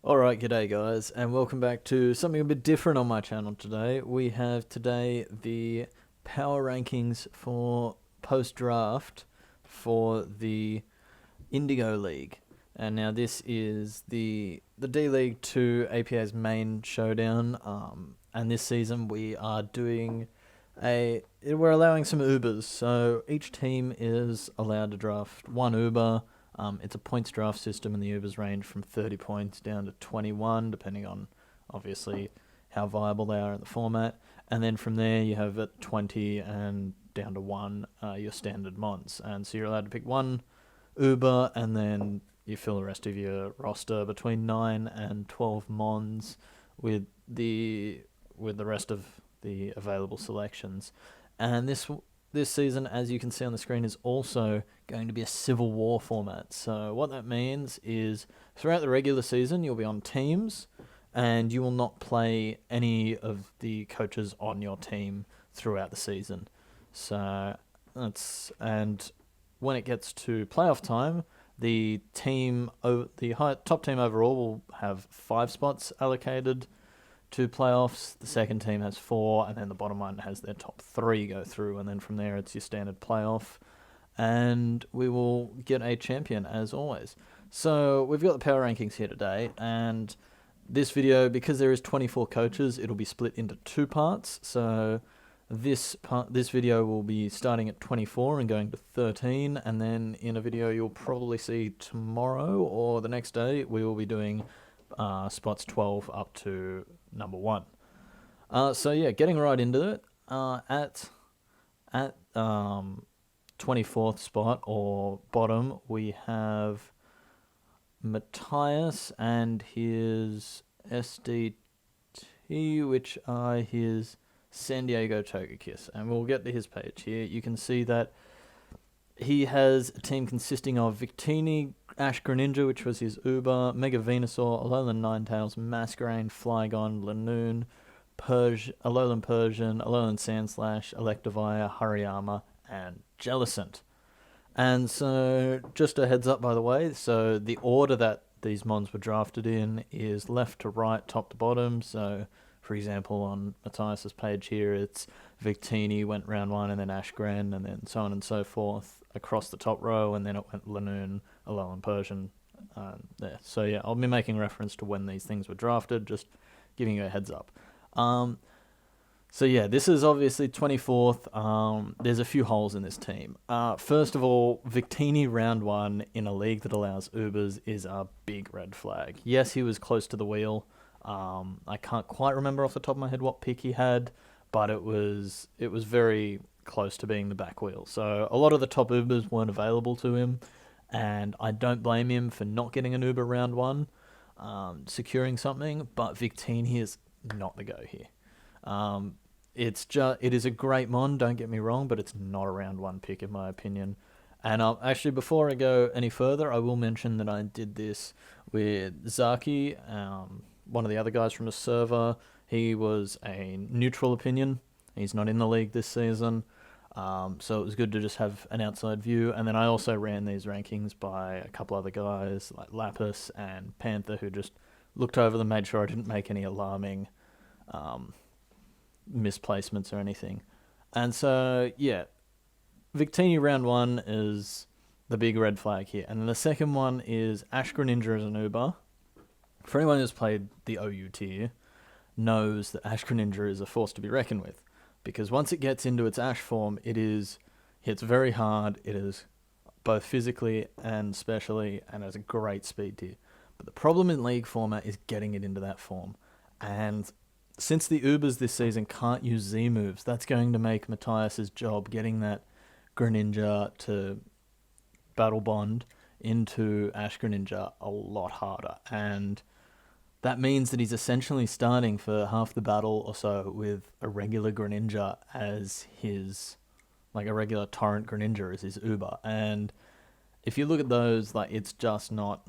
Alright, g'day guys, and welcome back to something a bit different on my channel today. We have today the power rankings for post-draft for the Indigo League. And now this is the D-League 2 APA's main showdown, and this season we're allowing some Ubers. So each team is allowed to draft one Uber. It's a points draft system, and the Ubers range from 30 points down to 21, depending on obviously how viable they are in the format. And then from there, you have at 20 and down to 1 your standard Mons. And so you're allowed to pick one Uber, and then you fill the rest of your roster between 9 and 12 Mons with the rest of the available selections. And this season, as you can see on the screen, is also going to be a Civil War format. So what that means is throughout the regular season, you'll be on teams, and you will not play any of the coaches on your team throughout the season. So and when it gets to playoff time, top team overall will have 5 spots allocated to playoffs. The second team has 4, and then the bottom one has their top 3 go through, and then from there it's your standard playoff, and we will get a champion as always. So we've got the power rankings here today, and this video, because there is 24 coaches, it'll be split into 2 parts. So this video will be starting at 24 and going to 13, and then in a video you'll probably see tomorrow or the next day, we will be doing spots 12 up to number 1. So yeah, getting right into it. At 24th spot or bottom, we have Matthias and his SDT, which are his San Diego Togekiss, and we'll get to his page here. You can see that he has a team consisting of Victini, Ash Greninja, which was his Uber, Mega Venusaur, Alolan Ninetales, Masquerain, Flygon, Lanoon, Alolan Persian, Alolan Sandslash, Electivire, Hariyama, and Jellicent. And so, just a heads up by the way, so the order that these Mons were drafted in is left to right, top to bottom. So, for example, on Matthias's page here, it's Victini went round 1, and then Ashgren, and then so on and so forth across the top row, and then it went Lanoon, Alolan Persian, there. So yeah, I'll be making reference to when these things were drafted, just giving you a heads up. So yeah, this is obviously 24th. There's a few holes in this team. First of all, Victini round 1 in a league that allows Ubers is a big red flag. Yes, he was close to the wheel. I can't quite remember off the top of my head what pick he had, but it was very close to being the back wheel. So a lot of the top Ubers weren't available to him, and I don't blame him for not getting an Uber round 1, securing something, but Victini is not the go here. It is a great Mon, don't get me wrong, but it's not a round 1 pick in my opinion. And actually, before I go any further, I will mention that I did this with Zaki, one of the other guys from the server. He was a neutral opinion. He's not in the league this season. So it was good to just have an outside view. And then I also ran these rankings by a couple other guys like Lapis and Panther, who just looked over them, made sure I didn't make any alarming misplacements or anything. And so, yeah, Victini round 1 is the big red flag here. And then the second one is Ash Greninja as an Uber. For anyone who's played the OU tier, knows that Ash Greninja is a force to be reckoned with. Because once it gets into its Ash form, it hits very hard. It is both physically and specially, and has a great speed tier. But the problem in League format is getting it into that form. And since the Ubers this season can't use Z moves, that's going to make Matthias's job getting that Greninja to Battle Bond into Ash Greninja a lot harder. And that means that he's essentially starting for half the battle or so with a regular Greninja as his, like a regular Torrent Greninja as his Uber. And if you look at those, like, it's just not,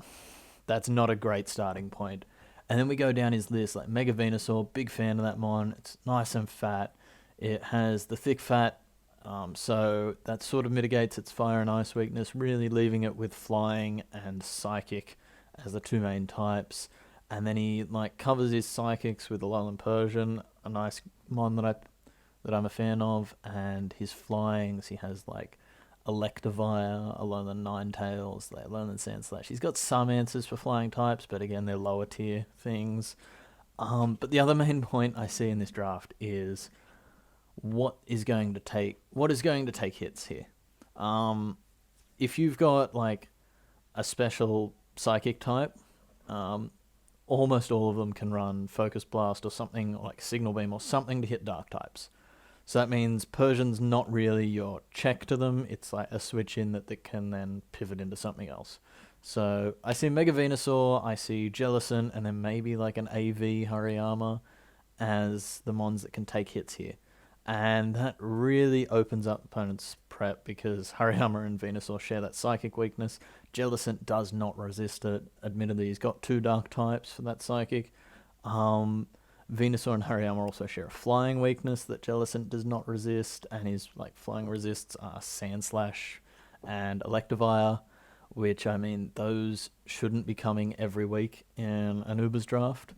that's not a great starting point. And then we go down his list, like Mega Venusaur, big fan of that Mon. It's nice and fat. It has the thick fat, so that sort of mitigates its fire and ice weakness, really leaving it with flying and psychic as the 2 main types. and then he like covers his psychics with Alolan Persian, a nice mon that I'm a fan of, and his flyings. He has like Electivire, Alolan Ninetales, Alolan Sandslash. He's got some answers for flying types, but again, they're lower tier things. But the other main point I see in this draft is what is going to take hits here. If you've got like a special psychic type, almost all of them can run Focus Blast or something like Signal Beam or something to hit dark types. So that means Persian's not really your check to them. It's like a switch in that can then pivot into something else. So I see Mega Venusaur, I see Jellicent, and then maybe like an AV Hariyama as the mons that can take hits here. And that really opens up opponents' prep because Hariyama and Venusaur share that psychic weakness. Jellicent does not resist it. Admittedly, he's got 2 dark types for that psychic. Venusaur and Hariyama also share a flying weakness that Jellicent does not resist, and his like flying resists are Sandslash and Electivire, which I mean those shouldn't be coming every week in an Uber's draft.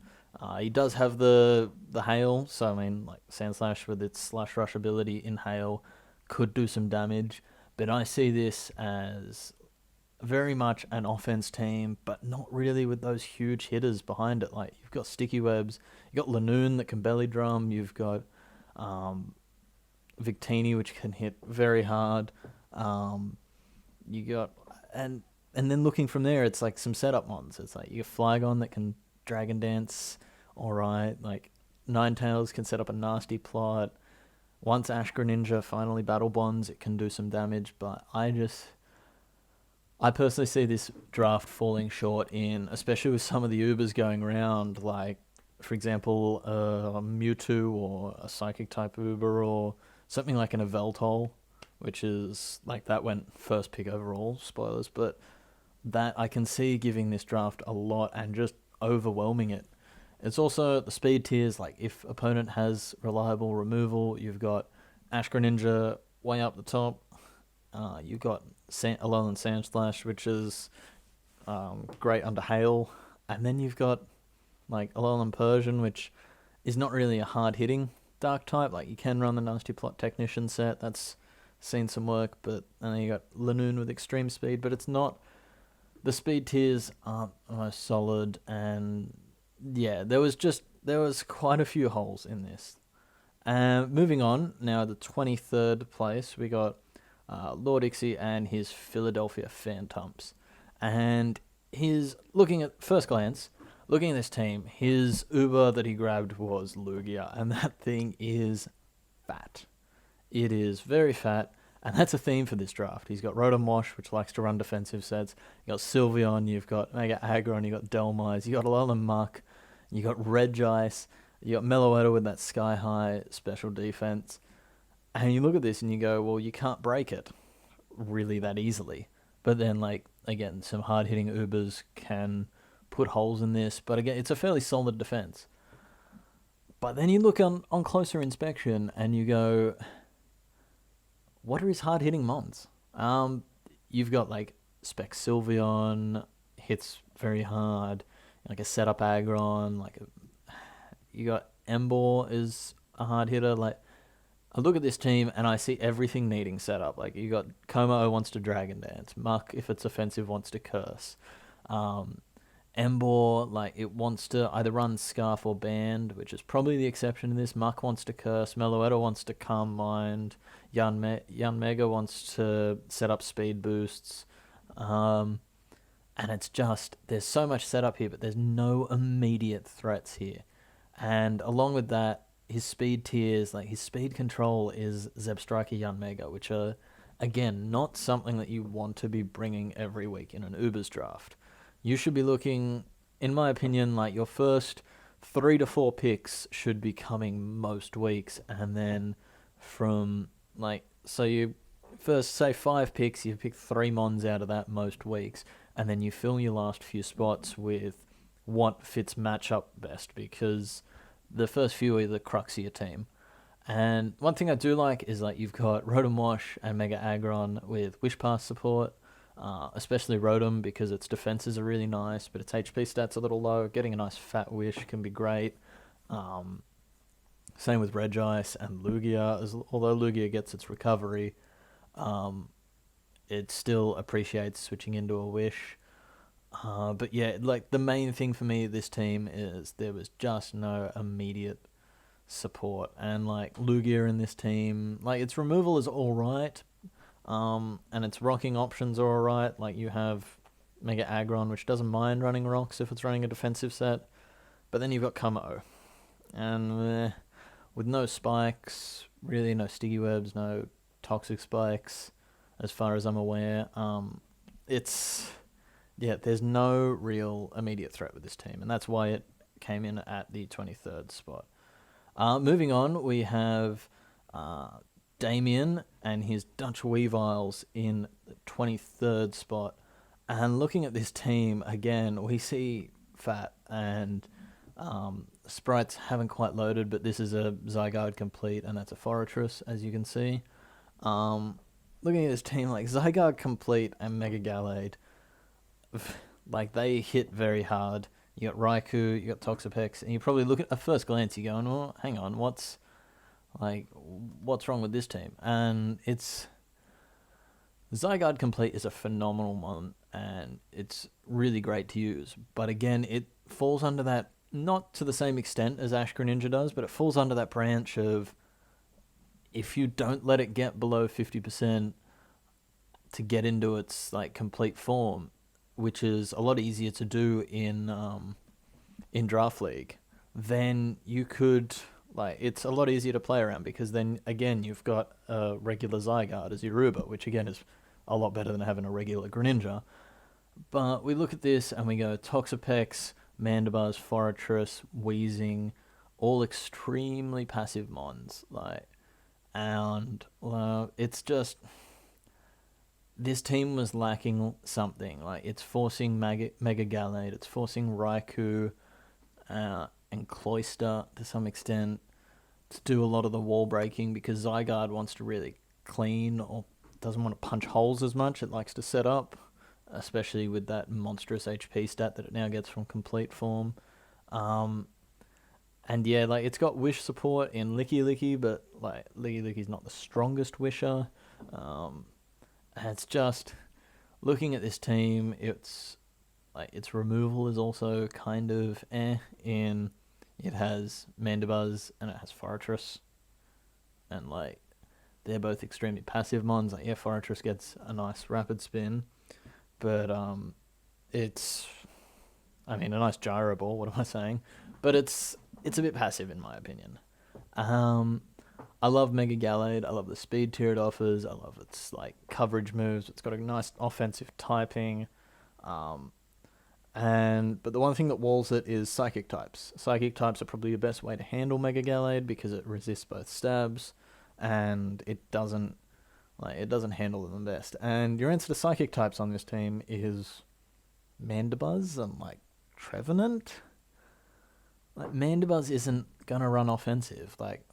He does have the hail, so I mean like Sandslash with its Slash Rush ability in hail could do some damage, but I see this as very much an offense team, but not really with those huge hitters behind it. Like you've got Sticky Webs, you've got Lanoon that can belly drum, you've got Victini which can hit very hard. You got and then looking from there, it's like some setup mons. It's like you got Flygon that can Dragon Dance, alright. Like Ninetales can set up a nasty plot. Once Ash Greninja finally battle bonds, it can do some damage, but I personally see this draft falling short in, especially with some of the Ubers going around, like, for example, a Mewtwo or a Psychic type Uber or something like an Yveltal, which is, like, that went first pick overall, spoilers, but that I can see giving this draft a lot and just overwhelming it. It's also the speed tiers, like, if opponent has reliable removal, you've got Ash Greninja way up the top, you've got Alolan Sandslash, which is great under hail, and then you've got like Alolan Persian, which is not really a hard hitting dark type. Like you can run the Nasty Plot Technician set, that's seen some work, but and then you got Lanoon with extreme speed, but it's not. The speed tiers aren't the most solid, and yeah, there was quite a few holes in this. Moving on now, the 23rd place we got Lord Ixie and his Philadelphia Phantoms. And looking at this team, his Uber that he grabbed was Lugia, and that thing is fat. It is very fat, and that's a theme for this draft. He's got Rotom Wash, which likes to run defensive sets. You got Sylveon, you've got Mega Aggron, you got Delmise, you got Alolan Muck, you got Regice, you got Meloetta with that Sky High special defense. And you look at this and you go, well, you can't break it really that easily. But then, like, again, some hard-hitting Ubers can put holes in this. But again, it's a fairly solid defense. But then you look on closer inspection and you go, what are his hard-hitting mons? You've got, like, Spec Sylveon, hits very hard, like a setup Aggron, you got Emboar is a hard hitter, like, I look at this team and I see everything needing setup. Like, you got Como wants to Dragon Dance. Muck, if it's offensive, wants to Curse. Emboar, like, it wants to either run Scarf or Band, which is probably the exception to this. Muck wants to Curse. Meloetta wants to Calm Mind. Yanmega wants to set up speed boosts. And it's just, there's so much setup here, but there's no immediate threats here. And along with that, his speed tiers, like his speed control is Zebstrika Yanmega, which are, again, not something that you want to be bringing every week in an Ubers draft. You should be looking, in my opinion, like your first 3 to 4 picks should be coming most weeks, and then from, like, so you first, say 5 picks, you pick 3 mons out of that most weeks, and then you fill your last few spots with what fits matchup best, because the first few are the crux of your team. And one thing I do like is, like, you've got Rotom Wash and Mega Aggron with Wish Pass support. especially Rotom because its defenses are really nice, but its HP stats a little low. Getting a nice Fat Wish can be great. Um, Same with Regice and Lugia. Although Lugia gets its recovery, um, it still appreciates switching into a Wish. But yeah, like the main thing for me, this team is there was just no immediate support, and like Lugia in this team, like its removal is all right, and its rocking options are all right. Like you have Mega Aggron, which doesn't mind running rocks if it's running a defensive set, but then you've got Como, and with no spikes, really no sticky webs, no toxic spikes, as far as I'm aware. It's yeah, there's no real immediate threat with this team, and that's why it came in at the 23rd spot. Moving on, we have Damien and his Dutch Weaviles in the 23rd spot. And looking at this team, again, we see Fat and Sprites haven't quite loaded, but this is a Zygarde complete, and that's a Forretress, as you can see. Looking at this team, like Zygarde complete and Mega Gallade, like they hit very hard. You got Raikou, you got Toxapex, and you probably look at first glance, you're going, "Oh, hang on, what's wrong with this team?" And it's Zygarde Complete is a phenomenal one, and it's really great to use. But again, it falls under that, not to the same extent as Ash Greninja does, but it falls under that branch of if you don't let it get below 50% to get into its like complete form, which is a lot easier to do in Draft League, then you could like it's a lot easier to play around because then again you've got a regular Zygarde as your Ruba, which again is a lot better than having a regular Greninja. But we look at this and we go Toxapex, Mandibuzz, Forretress, Weezing, all extremely passive mons, like, and it's just this team was lacking something. Like it's forcing Mega Gallade, it's forcing Raikou and Cloyster to some extent to do a lot of the wall breaking because Zygarde wants to really clean or doesn't want to punch holes as much. It likes to set up, especially with that monstrous HP stat that it now gets from complete form. And yeah, like it's got wish support in Licky Licky, but like Licky Licky's not the strongest wisher. And it's just looking at this team, it's like its removal is also kind of in it has Mandibuzz and it has Forretress, and like they're both extremely passive mons. Like yeah, Forretress gets a nice rapid spin, but it's I mean a nice gyro ball. What am I saying? But it's a bit passive in my opinion. I love Mega Gallade. I love the speed tier it offers. I love its like coverage moves. It's got a nice offensive typing. But the one thing that walls it is psychic types. Psychic types are probably the best way to handle Mega Gallade because it resists both stabs, and it doesn't handle them the best. And your answer to psychic types on this team is Mandibuzz and like Trevenant. Like Mandibuzz isn't gonna run offensive. Like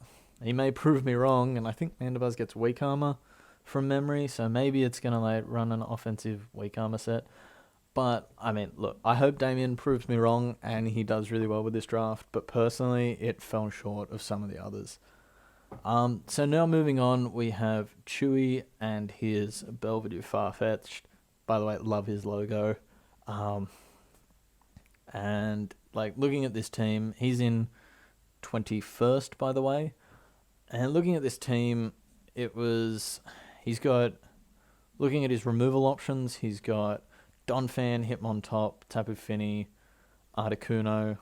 he may prove me wrong, and I think Mandibuzz gets weak armor from memory, so maybe it's gonna like run an offensive weak armor set. But I mean, look, I hope Damien proves me wrong and he does really well with this draft. But personally, it fell short of some of the others. So now moving on, we have Chewy and his Belvedere Farfetch'd. By the way, love his logo. And like looking at this team, he's in 21st, by the way. And looking at this team, he's got, looking at his removal options, he's got Donphan, Hitmontop, Tapu Fini, Articuno.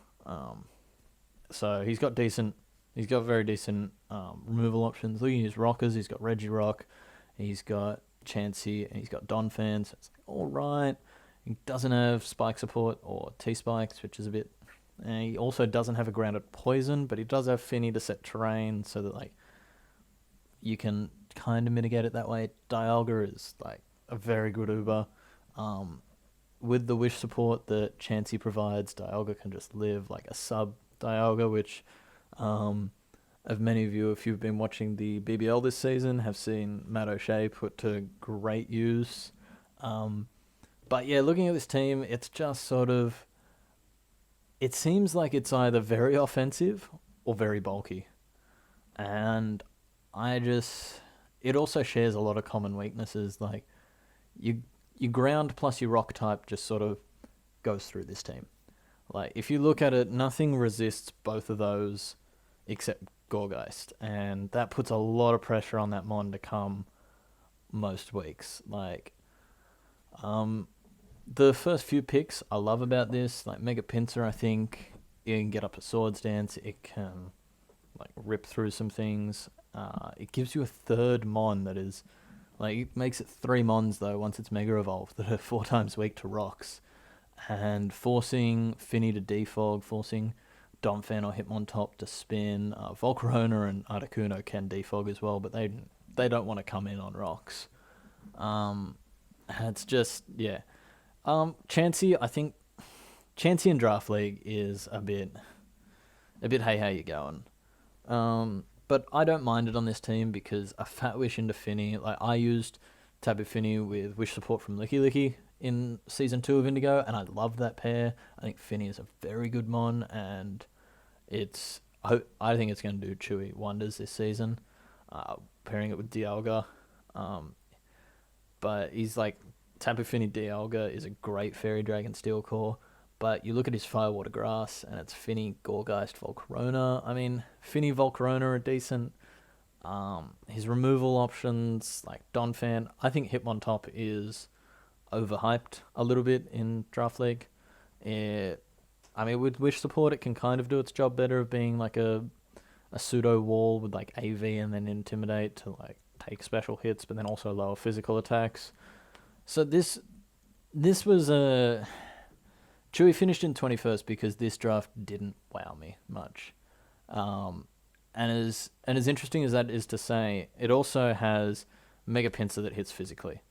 So he's got very decent removal options. Looking at his rockers, he's got Regirock, he's got Chansey, and he's got Donphan. So it's like, all right. He doesn't have spike support or T-spikes, which is a bit. And he also doesn't have a grounded poison, but he does have Fini to set terrain, so that like you can kind of mitigate it that way. Dialga is like a very good Uber. With the wish support that Chansey provides, Dialga can just live like a sub Dialga, which of many of you, if you've been watching the BBL this season, have seen Matt O'Shea put to great use. But yeah, looking at this team, it's just sort of. It seems like it's either very offensive or very bulky. And I just. It also shares a lot of common weaknesses. Like, you, your ground plus your rock type just sort of goes through this team. Like, if you look at it, nothing resists both of those except Gorgeist. And that puts a lot of pressure on that Mon to come most weeks. Like, the first few picks I love about this, like Mega Pinsir, I think it can get up to Swords Dance. It can like rip through some things. It gives you a third Mon that is like it makes it three Mons though once it's Mega Evolved that are four times weak to rocks, and forcing Finny to defog, forcing Donphan or Hitmontop to spin. Volcarona and Articuno can defog as well, but they don't want to come in on rocks. It's just yeah. Chansey, I think Chansey in Draft League is a bit hey how you going. But I don't mind it on this team because a Fat Wish into Finny, like I used Tapu Fini with Wish support from Licky Licky in season 2 of Indigo, and I love that pair. I think Finny is a very good mon, and I think it's going to do Chewy wonders this season. Pairing it with Dialga, but he's like Tapu Fini Dialga is a great Fairy Dragon Steel Core. But you look at his Firewater Grass, and it's Finny, Gorgeist, Volcarona. I mean, Finny, Volcarona are decent. His removal options, like Donphan, I think Hitmontop is overhyped a little bit in Draft League. I mean, with Wish support, it can kind of do its job better of being like a pseudo wall with like AV and then Intimidate to like take special hits, but then also lower physical attacks. So this was a Chewy finished in 21st because this draft didn't wow me much. And as interesting as that is to say, it also has Mega Pinsir that hits physically.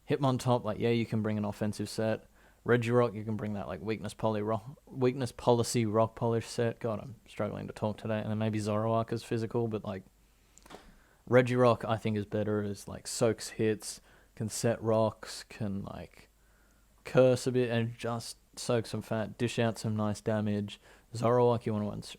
Hitmontop, like yeah, you can bring an offensive set. Regirock, you can bring that like weakness policy rock polish set. God, I'm struggling to talk today. And then maybe Zoroark is physical, but like Regirock I think is better as like soaks hits, can set rocks, can like curse a bit and just soak some fat, dish out some nice damage. Zoroark, you want to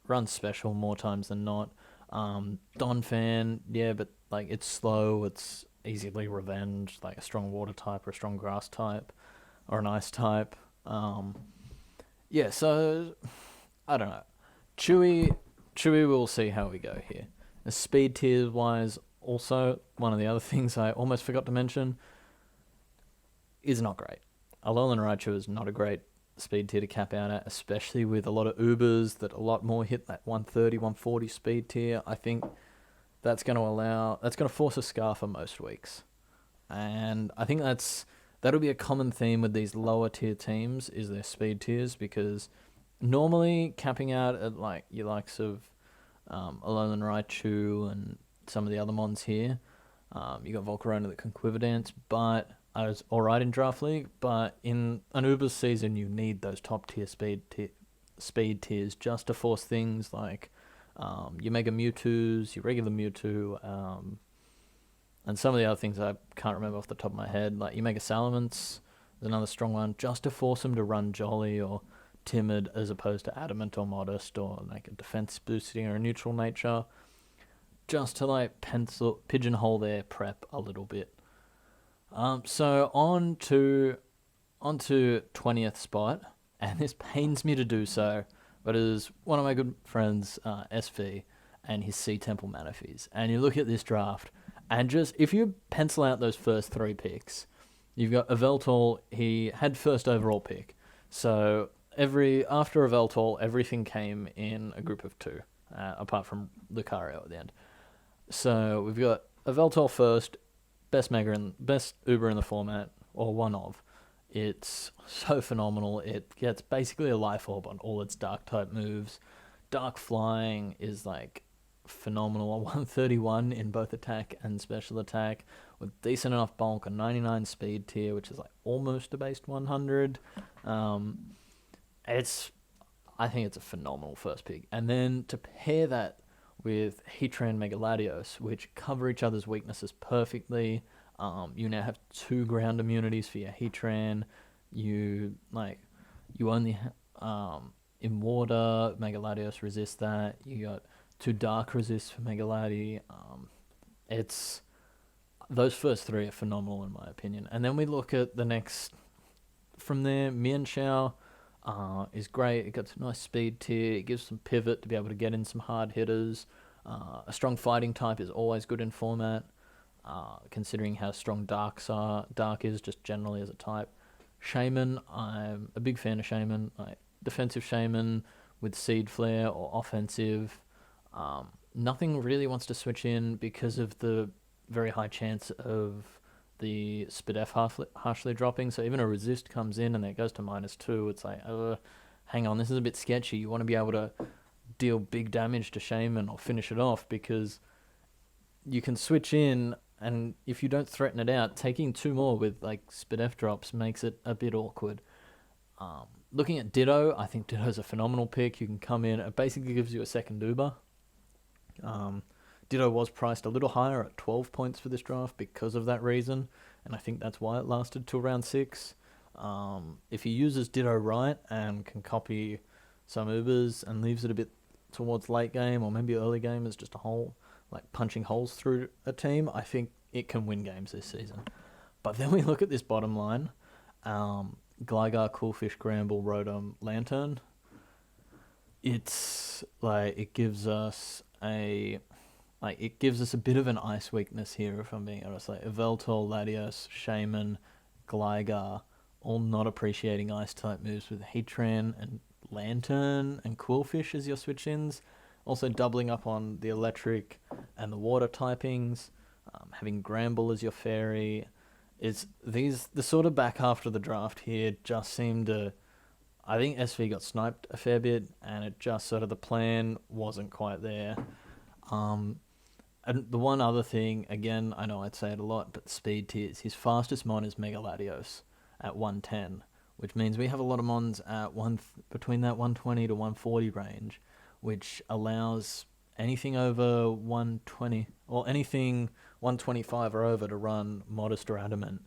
run special more times than not. Donphan, yeah, but like it's slow, it's easily revenged, like a strong water type or a strong grass type or an ice type. Yeah, so I don't know. Chewy, we'll see how we go here. The speed tiers wise, also one of the other things I almost forgot to mention is not great. Alolan Raichu is not a great speed tier to cap out at, especially with a lot of Ubers that a lot more hit that 130, 140 speed tier. I think that's going to force a Scarfer most weeks. And I think that'll be a common theme with these lower tier teams is their speed tiers, because normally capping out at like your likes of Alolan Raichu and some of the other mons here, you got Volcarona that can Quiver Dance, but I was alright in Draft League, but in an Uber's season, you need those top tier speed tiers just to force things like your Mega Mewtwo's, your regular Mewtwo, and some of the other things I can't remember off the top of my head, like your Mega Salamence is another strong one, just to force them to run Jolly or Timid as opposed to Adamant or Modest or like a defense boosting or a neutral nature, just to like pigeonhole their prep a little bit. So on to 20th spot, and this pains me to do so, but it is one of my good friends, SV, and his Sea Temple Manaphy's. And you look at this draft, and just if you pencil out those first 3 picks, you've got Yveltal. He had first overall pick, so after Yveltal, everything came in a group of 2, apart from Lucario at the end. So we've got Yveltal first. Best Uber in the format, or one of. It's so phenomenal. It gets basically a life orb on all its dark type moves. Dark flying is like phenomenal. 131 in both attack and special attack, with decent enough bulk, a 99 speed tier, which is like almost a based 100. I think it's a phenomenal first pick. And then to pair that with Heatran Megaladios, which cover each other's weaknesses perfectly. You now have 2 ground immunities for your Heatran. You only in water, Megaladios resist that. You got 2 dark resists for Megaladi. It's those first 3 are phenomenal in my opinion. And then we look at the next from there. Mienshao is great. It got a nice speed tier. It gives some pivot to be able to get in some hard hitters. A strong fighting type is always good in format, considering how strong Dark is just generally as a type. Shaman, I'm a big fan of Shaman. Like defensive Shaman with Seed Flare or offensive. Nothing really wants to switch in because of the very high chance of the Spadef harshly dropping. So even a resist comes in and it goes to -2. It's like, hang on, this is a bit sketchy. You want to be able to deal big damage to Shaman or finish it off because you can switch in, and if you don't threaten it out, taking 2 more with like Spadef drops makes it a bit awkward. Looking at Ditto, I think Ditto's a phenomenal pick. You can come in, it basically gives you a second Uber. Ditto was priced a little higher at 12 points for this draft because of that reason, and I think that's why it lasted till round 6. If he uses Ditto right and can copy some Ubers and leaves it a bit towards late game or maybe early game as just a hole, like punching holes through a team, I think it can win games this season. But then we look at this bottom line. Gligar, Coolfish, Gramble, Rotom, Lantern. It's like it gives us a bit of an ice weakness here, if I'm being honest. Like Yveltal, Latios, Shaman, Gligar, all not appreciating ice type moves with Heatran and Lantern and Quillfish as your switch-ins. Also doubling up on the electric and the water typings. Having Gramble as your fairy. The sort of back half of the draft here just seemed to... I think SV got sniped a fair bit, and it just sort of the plan wasn't quite there. And the one other thing, again, I know I'd say it a lot, but speed tiers. His fastest mon is Megaladios at 110, which means we have a lot of mons at between that 120 to 140 range, which allows anything over 120 or anything 125 or over to run Modest or Adamant.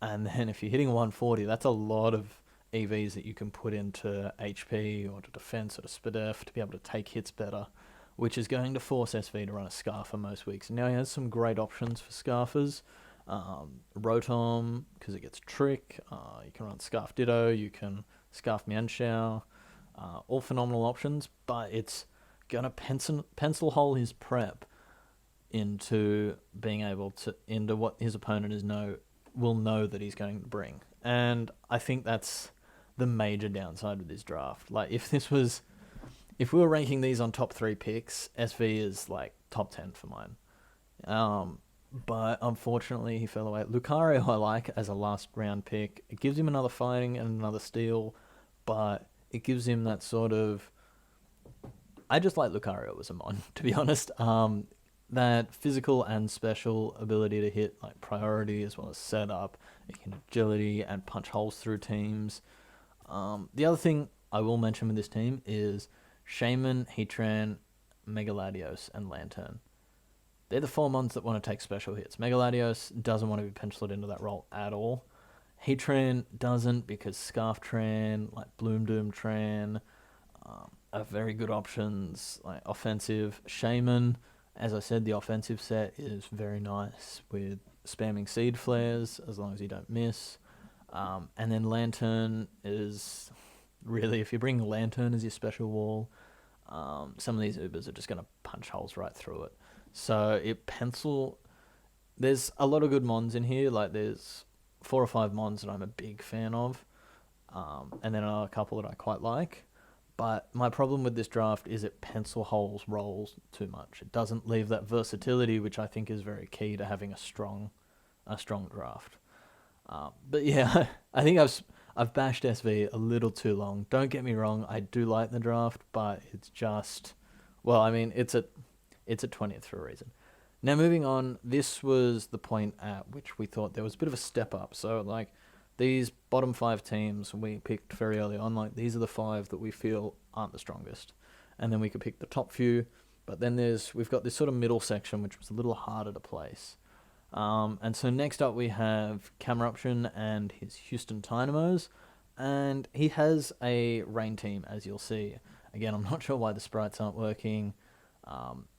And then if you're hitting 140, that's a lot of EVs that you can put into HP or to defense or to Spadef to be able to take hits better, which is going to force SV to run a Scarfer most weeks. Now he has some great options for Scarfers. Rotom, because it gets Trick. You can run Scarf Ditto. You can Scarf Mienshao. All phenomenal options, but it's going to pencil hole his prep into being able to... into what his opponent will know that he's going to bring. And I think that's the major downside of this draft. Like, if we were ranking these on top 3 picks, SV is like top 10 for mine. But unfortunately he fell away. Lucario I like as a last round pick. It gives him another fighting and another steal, but it gives him that sort of... I just like Lucario as a mon, to be honest. That physical and special ability to hit like priority as well as setup. It can agility and punch holes through teams. The other thing I will mention with this team is Shaman, Heatran, Megaladios, and Lantern. They're the 4 mons that want to take special hits. Megaladios doesn't want to be penciled into that role at all. Heatran doesn't, because Scarf Tran, like Bloom Doom Tran, are very good options. Like offensive Shaman, as I said, the offensive set is very nice with spamming Seed Flares as long as you don't miss. And then Lantern is really, if you bring Lantern as your special wall, some of these Ubers are just going to punch holes right through it. So there's a lot of good mons in here. Like there's 4 or 5 mons that I'm a big fan of, and then a couple that I quite like. But my problem with this draft is it pencil holes rolls too much. It doesn't leave that versatility, which I think is very key to having a strong draft. But yeah, I think I've bashed SV a little too long. Don't get me wrong, I do like the draft, but it's just, well, I mean, it's at 20th for a reason. Now moving on, this was the point at which we thought there was a bit of a step up. So like these bottom 5 teams we picked very early on, like these are the 5 that we feel aren't the strongest. And then we could pick the top few, but then we've got this sort of middle section which was a little harder to place. And so next up we have Cameruption and his Houston Dynamos, and he has a rain team, as you'll see. Again, I'm not sure why the sprites aren't working,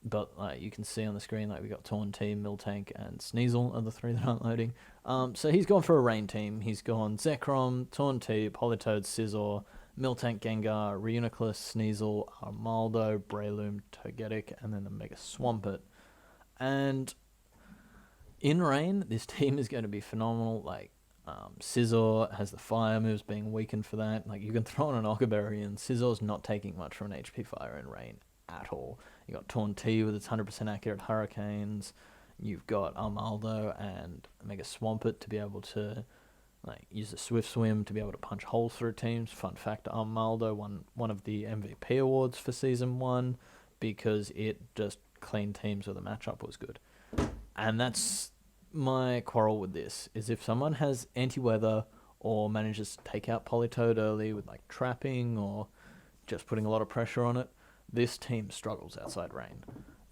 but you can see on the screen, we got Torn Team, Miltank, and Sneasel are the three that aren't loading. So he's gone for a rain team. He's gone Zekrom, Torn T, Politoed, Scizor, Miltank, Gengar, Reuniclus, Sneasel, Armaldo, Breloom, Togetic, and then the Mega Swampert. And in rain, this team is going to be phenomenal. Scizor has the fire moves being weakened for that. You can throw on an Occa Berry, and Scizzor's not taking much from an HP fire in rain at all. You got Torn T with its 100% accurate Hurricanes. You've got Armaldo and Mega Swampert to be able to use the Swift Swim to be able to punch holes through teams. Fun fact, Armaldo won one of the MVP awards for Season 1 because it just cleaned teams where the matchup was good. And that's my quarrel with this, is if someone has anti-weather or manages to take out Politoed early with trapping or just putting a lot of pressure on it, this team struggles outside rain.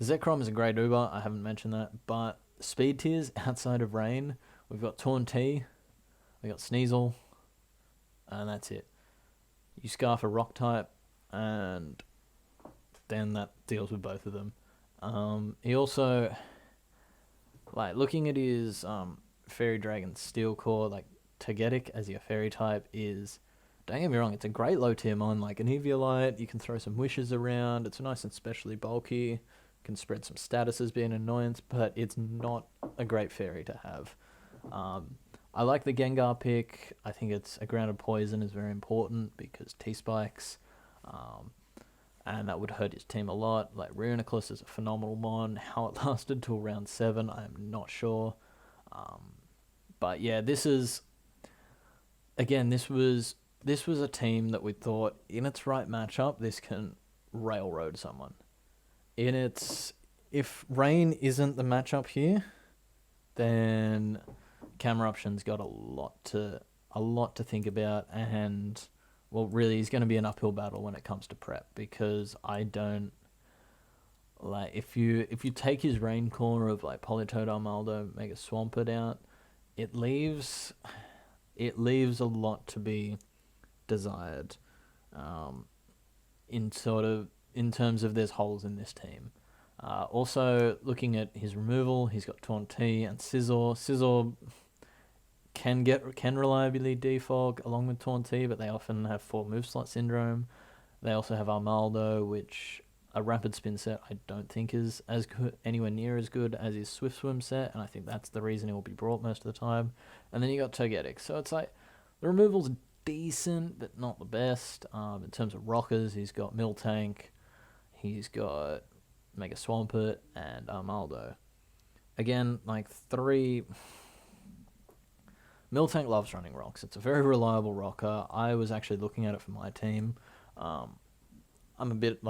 Zekrom is a great Uber, I haven't mentioned that, but speed tiers outside of rain, we've got Torn T, we got Sneasel, and that's it. You Scarf a rock type, and then that deals with both of them. He also, looking at his Fairy Dragon Steel Core, Togetic as your fairy type is, don't get me wrong, it's a great low tier mon, an Eviolite, you can throw some wishes around, it's nice and specially bulky, can spread some statuses, be an annoyance, but it's not a great fairy to have. I like the Gengar pick. I think it's a grounded poison is very important because T-Spikes, and that would hurt his team a lot. Reuniclus is a phenomenal mon. How it lasted till round 7, I am not sure. But yeah, this was a team that we thought in its right matchup, this can railroad someone. If rain isn't the matchup here, then Cameruption's got a lot to think about, and really he's going to be an uphill battle when it comes to prep, because I don't if you take his rain core of Politoed, Armaldo, Mega Swampert out, it leaves a lot to be desired, in terms of there's holes in this team. Also, looking at his removal, he's got Torn T and Scizor. Scizor can reliably defog along with Torn T, but they often have 4 move slot syndrome. They also have Armaldo, which a rapid spin set I don't think is as good, anywhere near as good as his Swift Swim set, and I think that's the reason it will be brought most of the time. And then you got Togetic, so it's the removal's decent, but not the best. In terms of rockers, he's got Miltank, he's got Mega Swampert, and Armaldo. Again, Miltank loves running rocks. It's a very reliable rocker. I was actually looking at it for my team. I'm a bit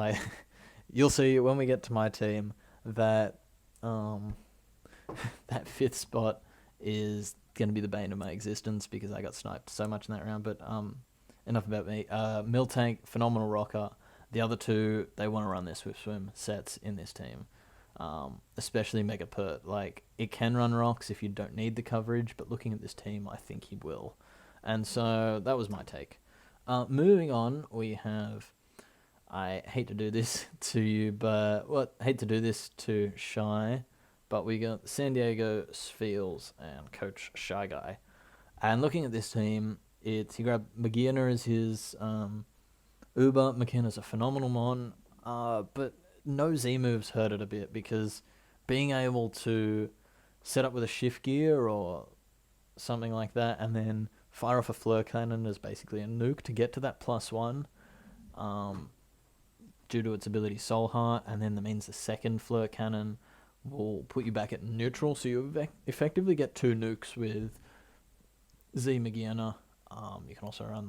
you'll see when we get to my team that that 5th spot is going to be the bane of my existence because I got sniped so much in that round. But enough about me. Miltank, phenomenal rocker. The other two, they want to run their Swift Swim sets in this team. Especially Mega Pert. It can run rocks if you don't need the coverage, but looking at this team, I think he will. And so that was my take. Moving on, we have, I hate to do this to you, hate to do this to Shy, but we got San Diego Spheals and Coach Shy Guy. And looking at this team, he grabbed Magearna as his Uber. McKenna's a phenomenal mon, but no Z moves hurt it a bit because being able to set up with a shift gear or something like that and then fire off a Fleur Cannon as basically a nuke to get to that +1, due to its ability Soul Heart, and then that means the second Fleur Cannon will put you back at neutral, so you effectively get 2 nukes with Z Magearna. You can also run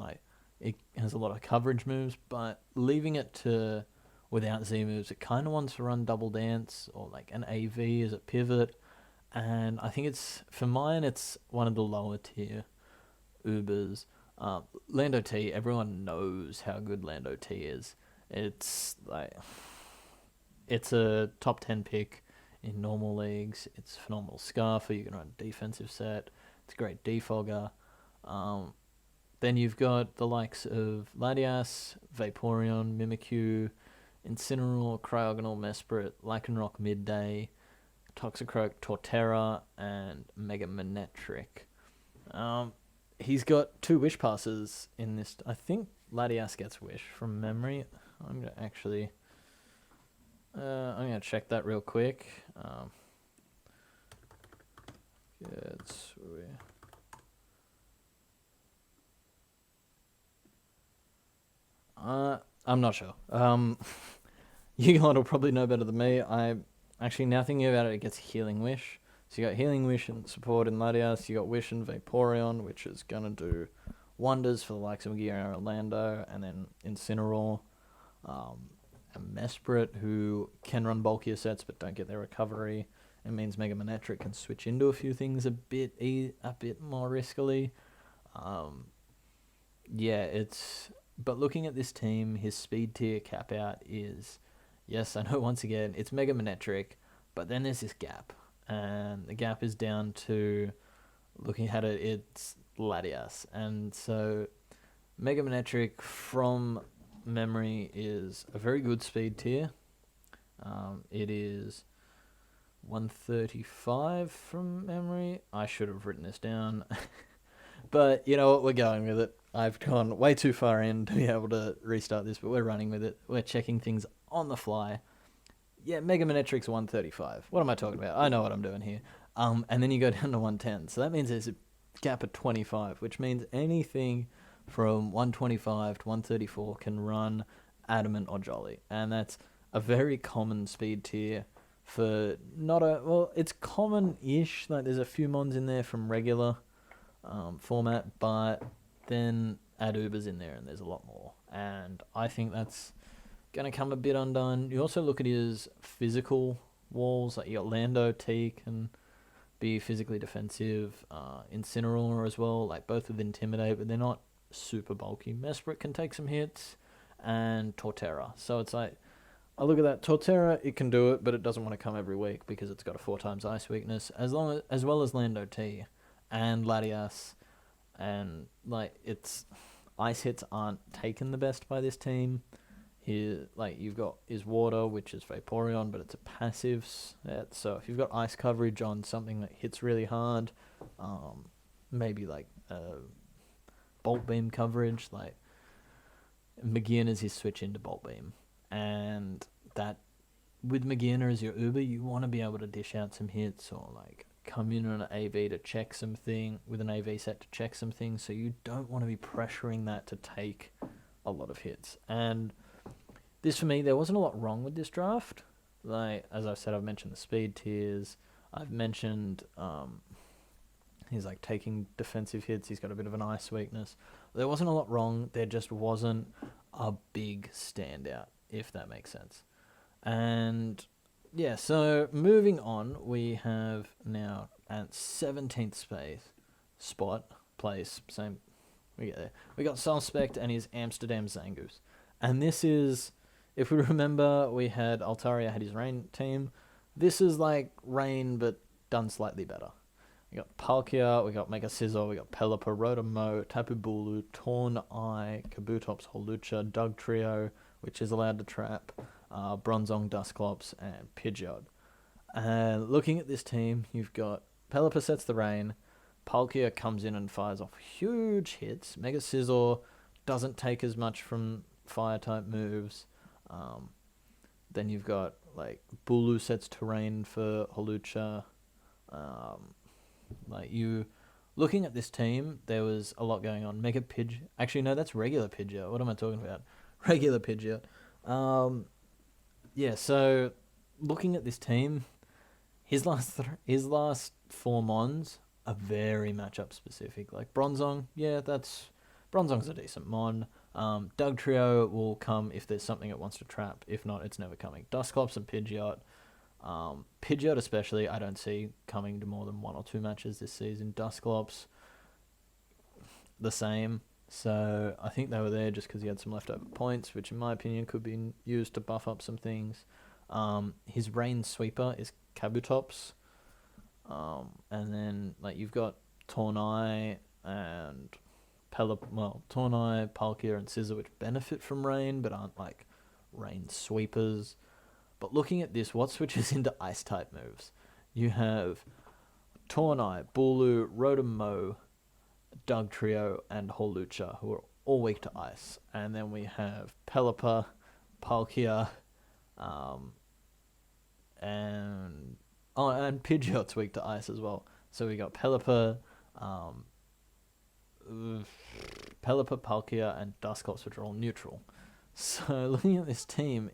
it has a lot of coverage moves, but leaving it to without Z moves, it kind of wants to run Double Dance or an AV as a pivot, and I think it's one of the lower tier Ubers. Lando T, everyone knows how good Lando T is. It's a top 10 pick in normal leagues. It's a phenomenal Scarfer. You can run a defensive set. It's a great defogger. Then you've got the likes of Latias, Vaporeon, Mimikyu, Incineroar, Cryogonal, Mesprit, Lycanroc Midday, Toxicroak, Torterra, and Mega Manectric. He's got 2 Wish Passes in this. I think Latias gets Wish from memory. I'm gonna actually. I'm gonna check that real quick. Gets Wish. I'm not sure. You will probably know better than me. I actually, now thinking about it, it gets Healing Wish. So you got Healing Wish and support in Latias. You got Wish and Vaporeon, which is gonna do wonders for the likes of Gear and Orlando, and then Incineroar, and Mesprit, who can run bulkier sets but don't get their recovery. It means Mega Manectric can switch into a few things a bit more riskily. Yeah, it's. But looking at this team, his speed tier cap out is, yes, I know once again, it's Mega Manectric, but then there's this gap. And the gap is down to, looking at it, it's Latias. And so Mega Manectric from memory is a very good speed tier. It is 135 from memory. I should have written this down. But you know what, we're going with it. I've gone way too far in to be able to restart this, but we're running with it. We're checking things on the fly. Yeah, Mega Manectric's 135. What am I talking about? I know what I'm doing here. And then you go down to 110. So that means there's a gap of 25, which means anything from 125 to 134 can run Adamant or Jolly. And that's a very common speed tier for not a... Well, it's common-ish. Like, there's a few mons in there from regular format, but then add Ubers in there and there's a lot more. And I think that's going to come a bit undone. You also look at his physical walls. Like, you got Lando T can be physically defensive. Incineroar as well, like both with Intimidate, but they're not super bulky. Mesprit can take some hits, and Torterra. So it's like, I look at that. Torterra, it can do it, but it doesn't want to come every week because it's got a 4 times ice weakness, as well as Lando T and Latias. And like, it's ice hits aren't taken the best by this team. Here, like, you've got his water, which is Vaporeon, but it's a passive set. So if you've got ice coverage on something that hits really hard, maybe like Bolt Beam coverage, like Magearna is his switch into Bolt Beam. And that, with Magearna as your Uber, you want to be able to dish out some hits, or like come in on an AV to check something, with an AV set to check some things, so you don't want to be pressuring that to take a lot of hits. And this, for me, there wasn't a lot wrong with this draft. Like, as I've said, I've mentioned the speed tiers. I've mentioned he's like taking defensive hits. He's got a bit of an ice weakness. There wasn't a lot wrong. There just wasn't a big standout, if that makes sense. And yeah, so moving on, we have now at 17th place, same, we get there. We got Suspect and his Amsterdam Zangoose. And this is, if we remember, we had Altaria had his Rain team. This is like Rain, but done slightly better. We got Palkia, we got Mega Scizor, we got Pelipper, Rotom-Mow, Tapu Bulu, Torn Eye, Kabutops, Holucha, Dugtrio, which is allowed to trap, Bronzong, Dusclops, and Pidgeot. And looking at this team, you've got Pelipper sets the Rain, Palkia comes in and fires off huge hits, Mega Scizor doesn't take as much from Fire-type moves, then you've got, like, Bulu sets Terrain for Holucha. Like, you... Looking at this team, there was a lot going on. Mega Pidgeot... Actually, no, that's regular Pidgeot. What am I talking about? Regular Pidgeot. Yeah, so, looking at this team, his last 4 mons are very matchup specific. Like, Bronzong, yeah, Bronzong's a decent mon. Dugtrio will come if there's something it wants to trap. If not, it's never coming. Dusclops and Pidgeot. Pidgeot especially, I don't see coming to more than 1 or 2 matches this season. Dusclops, the same. So I think they were there just because he had some leftover points, which in my opinion could be used to buff up some things. His Rain Sweeper is Kabutops. And then like you've got Tornai and Tornai, Palkia, and Scizor, which benefit from rain but aren't like rain sweepers. But looking at this, what switches into ice type moves? You have Tornai, Bulu, Rotom-Mow, Dugtrio, and Hawlucha, who are all weak to ice. And then we have Pelipper, Palkia, and Pidgeot's weak to ice as well. So we got Pelipper, Palkia, and Dusclops, which are all neutral. So looking at this team,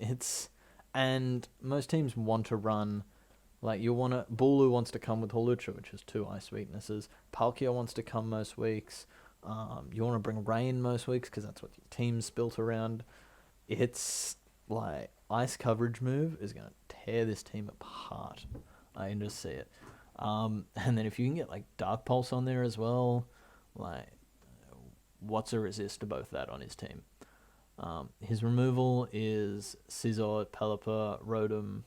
and most teams want to run, like Bulu wants to come with Hawlucha, which is 2 ice weaknesses. Palkia wants to come most weeks. You want to bring Rain most weeks because that's what your team's built around. It's like ice coverage move is going to tear this team apart. I can just see it. And then if you can get like Dark Pulse on there as well, like what's a resist to both that on his team? His removal is Scizor, Pelipper, Rotom,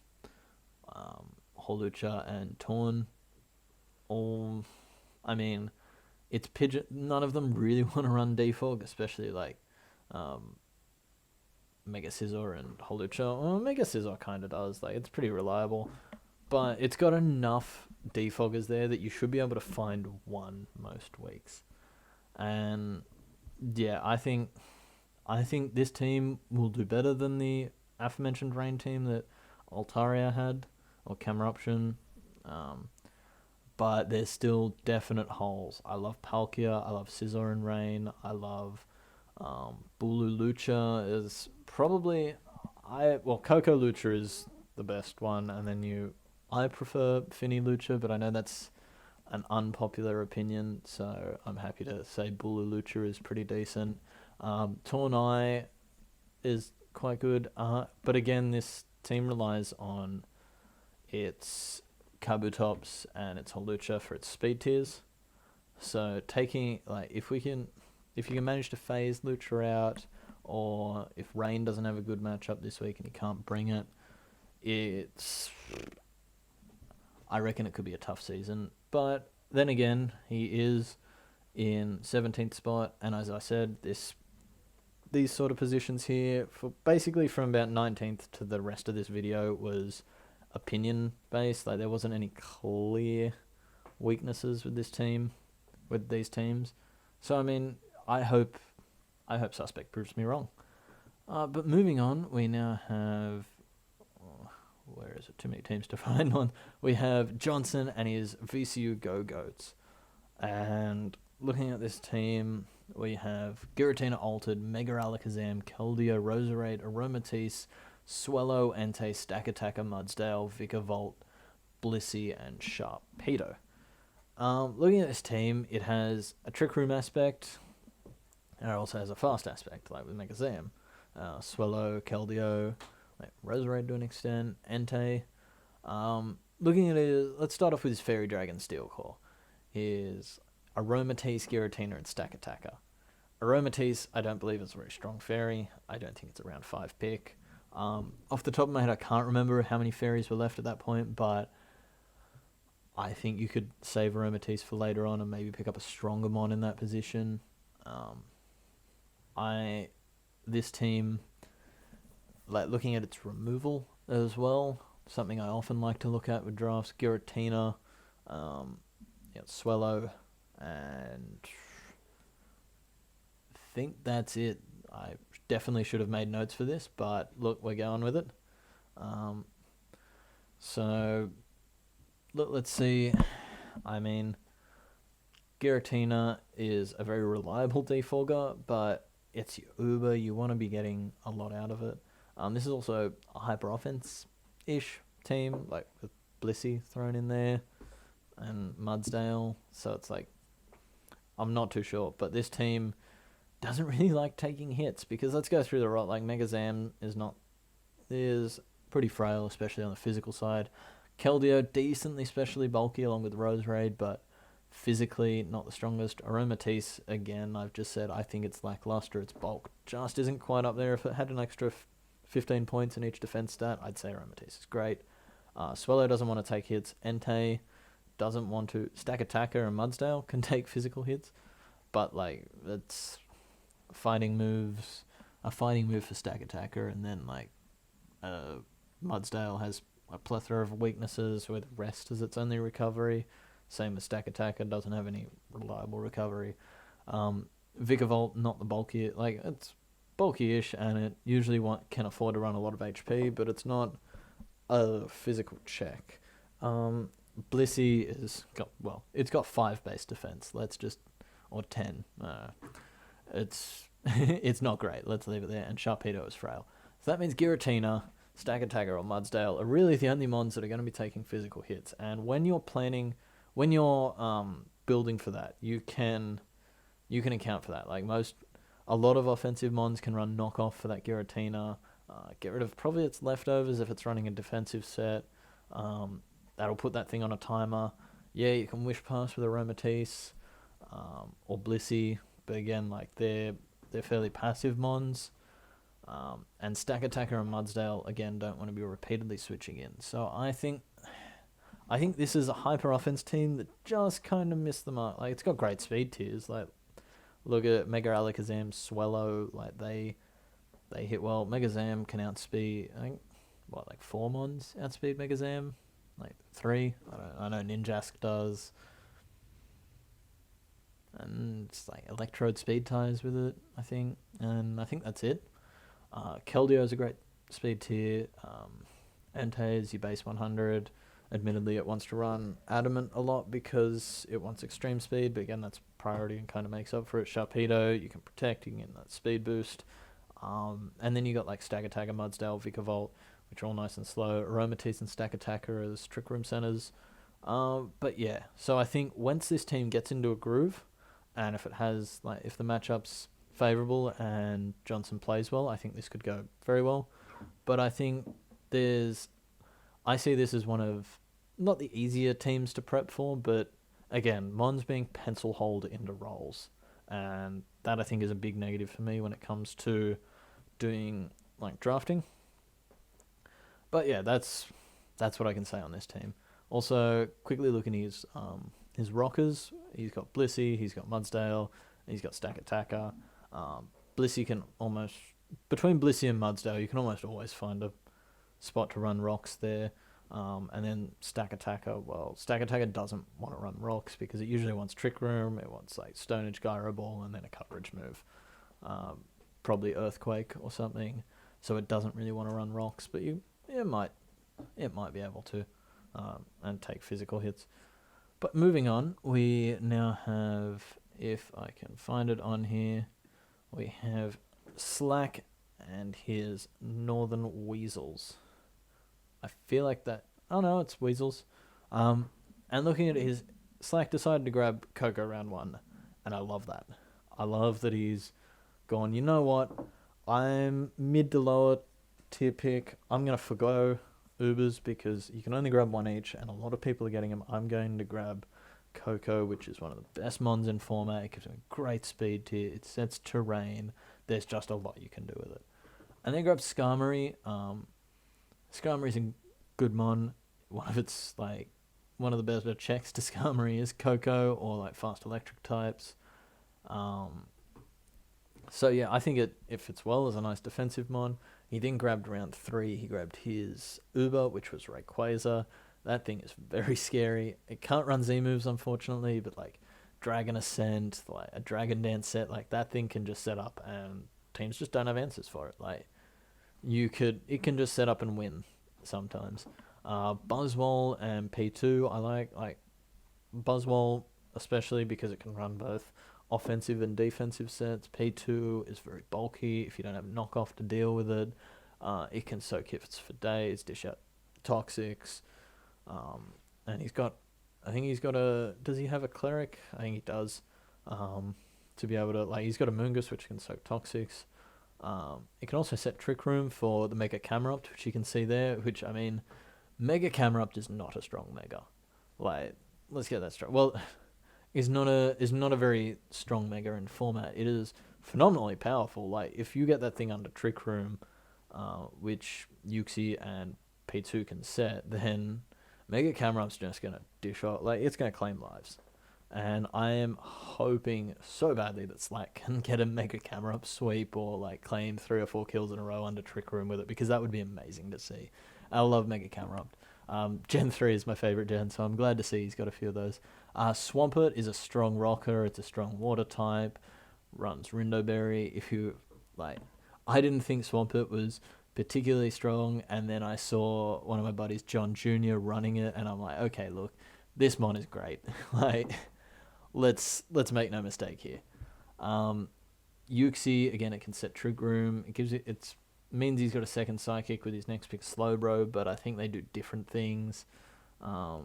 Hawlucha, and Torn. It's Pidgeot. None of them really want to run Defog, especially like Mega Scizor and Hawlucha. Well, Mega Scizor kind of does. Like, it's pretty reliable. But it's got enough defoggers there that you should be able to find one most weeks. And yeah, I think this team will do better than the aforementioned Rain team that Altaria had, or Camerupt. But there's still definite holes. I love Palkia, I love Scizor and Rain, I love Bulu Lucha is probably... Coco Lucha is the best one, and then I prefer Finny Lucha, but I know that's an unpopular opinion, so I'm happy to say Bulu Lucha is pretty decent. Tornai is quite good, but again, this team relies on its Kabutops and its Hawlucha for its speed tiers. So taking, like, if you can manage to phase Lucha out, or if Rain doesn't have a good matchup this week and you can't bring it, I reckon it could be a tough season. But then again, he is in 17th spot, and as I said, these sort of positions here, for basically from about 19th to the rest of this video, was opinion based. Like, there wasn't any clear weaknesses with these teams. So I mean, I hope Suspect proves me wrong. But moving on, we now have... where is it? Too many teams to find one. We have Johnson and his VCU Go-Goats. And looking at this team, we have Giratina Altered, Mega Alakazam, Keldeo, Roserade, Aromatisse, Swellow, Entei, Stack Attacker, Mudsdale, Vikavolt, Blissey, and Sharpedo. Looking at this team, it has a Trick Room aspect, and it also has a fast aspect, like with Mega Zam. Swellow, Keldeo, Roserade to an extent, Entei. Looking at it, let's start off with his Fairy Dragon Steel Core. His Aromatisse, Giratina, and Stack Attacker. Aromatisse, I don't believe it's a very strong fairy. I don't think it's a round 5 pick. Off the top of my head, I can't remember how many fairies were left at that point, but I think you could save Aromatisse for later on and maybe pick up a stronger mon in that position. This team, like, looking at its removal as well, something I often like to look at with drafts. Giratina, Swellow, and I think that's it. I definitely should have made notes for this, but look, we're going with it. So let's see. I mean, Giratina is a very reliable defogger, but it's your Uber. You want to be getting a lot out of it. This is also a hyper offense-ish team, like with Blissey thrown in there and Mudsdale. So it's like, I'm not too sure, but this team doesn't really like taking hits, because let's go through the rot. Like, Mega Zam is pretty frail, especially on the physical side. Keldeo, decently specially bulky along with Roserade, but physically not the strongest. Aromatisse, again, I've just said I think it's lackluster. Its bulk just isn't quite up there. If it had an extra 15 points in each defense stat, I'd say Aromatisse is great. Swallow doesn't want to take hits. Entei doesn't want to. Stack Attacker and Mudsdale can take physical hits, but like it's fighting moves. A fighting move for Stack Attacker, and then like Mudsdale has a plethora of weaknesses with Rest as its only recovery. Same as Stack Attacker, doesn't have any reliable recovery. Vikavolt, not the bulky, like it's bulky-ish, and it usually can afford to run a lot of HP, but it's not a physical check. Blissey it's got 5 base defense. Or 10. It's it's not great. Let's leave it there. And Sharpedo is frail. So that means Giratina, Stack Attacker, or Mudsdale are really the only mons that are going to be taking physical hits. And when you're building for that, you can account for that. Like a lot of offensive mons can run knockoff for that Giratina. Get rid of probably its leftovers if it's running a defensive set. That'll put that thing on a timer. Yeah, you can Wish Pass with Aromatisse or Blissey, but again, like they're fairly passive mons. And Stack Attacker and Mudsdale again don't want to be repeatedly switching in. So I think this is a hyper offense team that just kind of missed the mark. Like it's got great speed tiers. Like look at Mega Alakazam, Swallow. Like they hit well. Megazam can outspeed. I think 4 mons outspeed Megazam. Like 3. I know Ninjask does. And it's like Electrode speed ties with it, I think. And I think that's it. Keldeo is a great speed tier. Entei is your base 100. Admittedly, it wants to run Adamant a lot because it wants extreme speed, but again, that's priority and kind of makes up for it. Sharpedo, you can protect, you can get that speed boost. And then you got like Stack Attacker, Mudsdale, Vikavolt, which are all nice and slow. Aromatisse and Stack Attacker as Trick Room centers. But yeah, so I think once this team gets into a groove, and if the matchup's favorable and Johnson plays well, I think this could go very well. But I think I see this as one of not the easier teams to prep for, but again, Mons being pencil holed into roles, and that I think is a big negative for me when it comes to doing like drafting. But yeah, that's what I can say on this team. Also, quickly looking at his rockers, he's got Blissey, he's got Mudsdale, he's got Stack Attacker. Blissey can almost, between Blissey and Mudsdale, you can almost always find a spot to run rocks there. And then Stack Attacker, Stack Attacker doesn't want to run rocks because it usually wants Trick Room, it wants like Stone Edge, Gyro Ball, and then a coverage move. Probably Earthquake or something. So it doesn't really want to run rocks, but it might be able to, and take physical hits. But moving on, we now have, if I can find it on here, we have Slack and his Northern Weasels. I feel like that. Oh no, it's Weasels. And looking at his, Slack decided to grab Coco round 1, and I love that. I love that he's gone, you know what? I'm mid to lower tier pick. I'm going to forgo Ubers because you can only grab 1 each, and a lot of people are getting them. I'm going to grab Coco, which is one of the best mons in format. It gives him a great speed tier. It sets terrain. There's just a lot you can do with it. And then grab Skarmory. Skarmory's a good mon. One of the better checks to Skarmory is Coco or like fast electric types. So yeah, I think it fits well as a nice defensive mon. He then grabbed round 3. He grabbed his Uber, which was Rayquaza. That thing is very scary. It can't run Z moves, unfortunately, but like Dragon Ascent, like a Dragon Dance set, like that thing can just set up, and teams just don't have answers for it. Like it can just set up and win sometimes. Buzzwole and P2, I like Buzzwole especially because it can run both offensive and defensive sets. P2 is very bulky. If you don't have knockoff to deal with it, it can soak hits for days, dish out Toxics. And does he have a Cleric? I think he does. To be able to, he's got a Moongus, which can soak Toxics. It can also set Trick Room for the Mega Camerupt, which you can see there, which, I mean, Mega Camerupt is not a strong Mega. Let's get that straight. Well, is not a very strong Mega in format. It is phenomenally powerful. Like, if you get that thing under Trick Room, which Uxie and P2 can set, then Mega Camerupt's just going to dish off. Like, it's going to claim lives. And I am hoping so badly that Slack can get a Mega Camerupt sweep or like claim 3 or 4 kills in a row under Trick Room with it, because that would be amazing to see. I love Mega Camerupt. Gen 3 is my favorite gen, so I'm glad to see he's got a few of those. Swampert is a strong rocker. It's a strong water type. Runs Rindoberry. If you like, I didn't think Swampert was particularly strong, and then I saw one of my buddies, John Jr., running it, and I'm like, okay, look, this mon is great. Like, let's make no mistake here. Yuxi, again, it can set Trick Room. It means he's got a second psychic with his next pick, Slowbro, but I think they do different things. I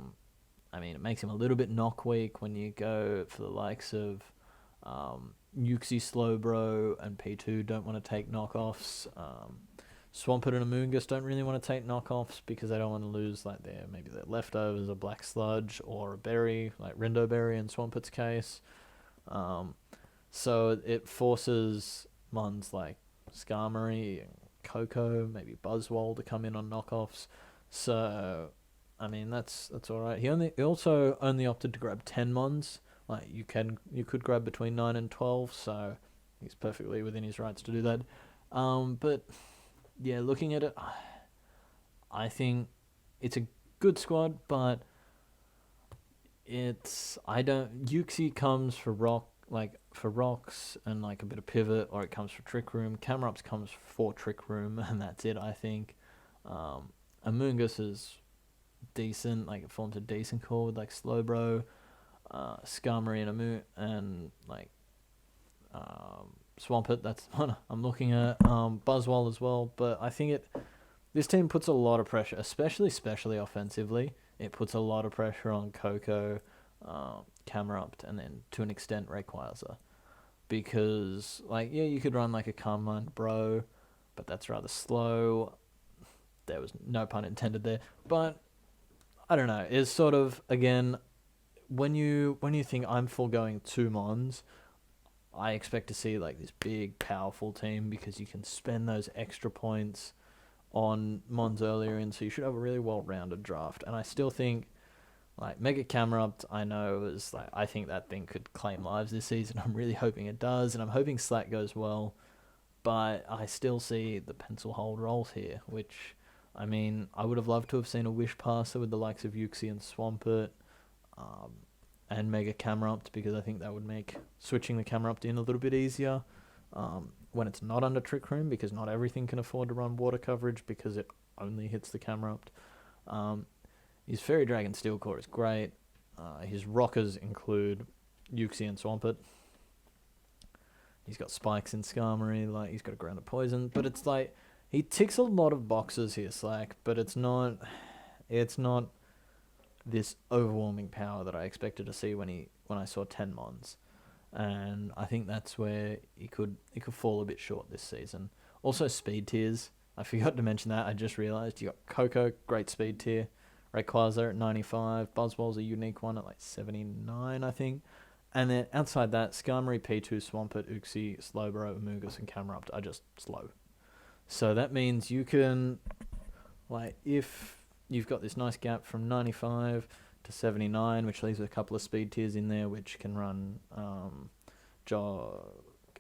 mean, it makes him a little bit knock weak when you go for the likes of Yuxi, Slowbro, and P2 don't want to take knockoffs. Swampert and Amoonguss don't really want to take knockoffs because they don't want to lose like their leftovers, a Black Sludge or a berry, like Rindoberry in Swampert's case. So it forces mons like Skarmory and Coco, maybe Buzzwole to come in on knockoffs. So, I mean, that's all right. He also only opted to grab 10 mons. Like, you could grab between 9 and 12, so he's perfectly within his rights to do that. But yeah, looking at it, I think it's a good squad, but Yuxi comes for rocks and like a bit of pivot, or it comes for Trick Room. Camerupt comes for Trick Room, and that's it, I think. Amoonguss is decent, like it forms a decent core with like Slowbro, Skarmory and like Swampert. That's what I'm looking at. Buzzwole as well, but I think this team puts a lot of pressure, especially offensively. It puts a lot of pressure on Coco, Camerupt, and then to an extent Rayquaza, because like, yeah, you could run like a Carmine Bro, but that's rather slow. There was no pun intended there, but I don't know. It's sort of, again, when you think I'm foregoing 2 mons, I expect to see like this big powerful team, because you can spend those extra points on mons earlier in, so you should have a really well-rounded draft. And I still think like Mega Camerupt, I think that thing could claim lives this season. I'm really hoping it does, and I'm hoping Slack goes well, but I still see the pencil hold rolls here, which, I mean, I would have loved to have seen a Wish Passer with the likes of Yuxi and Swampert, and Mega Camerupt, because I think that would make switching the Camerupt in a little bit easier when it's not under Trick Room, because not everything can afford to run water coverage because it only hits the Camerupt. His Fairy Dragon Steel Core is great. His rockers include Yuxi and Swampert. He's got spikes in Skarmory, like he's got a Grounded Poison, but it's like he ticks a lot of boxes here, Slack, but it's not this overwhelming power that I expected to see when I saw 10 mons. And I think that's where he could fall a bit short this season. Also, speed tiers. I forgot to mention that. I just realised you got Coco, great speed tier. Rayquaza at 95. Buzzwole's a unique one at like 79, I think. And then outside that, Skarmory, P2, Swampert, Uxie, Slowbro, Amoonguss, and Camerupt are just slow. So that means you can, like, if you've got this nice gap from 95 to 79, which leaves a couple of speed tiers in there, which can run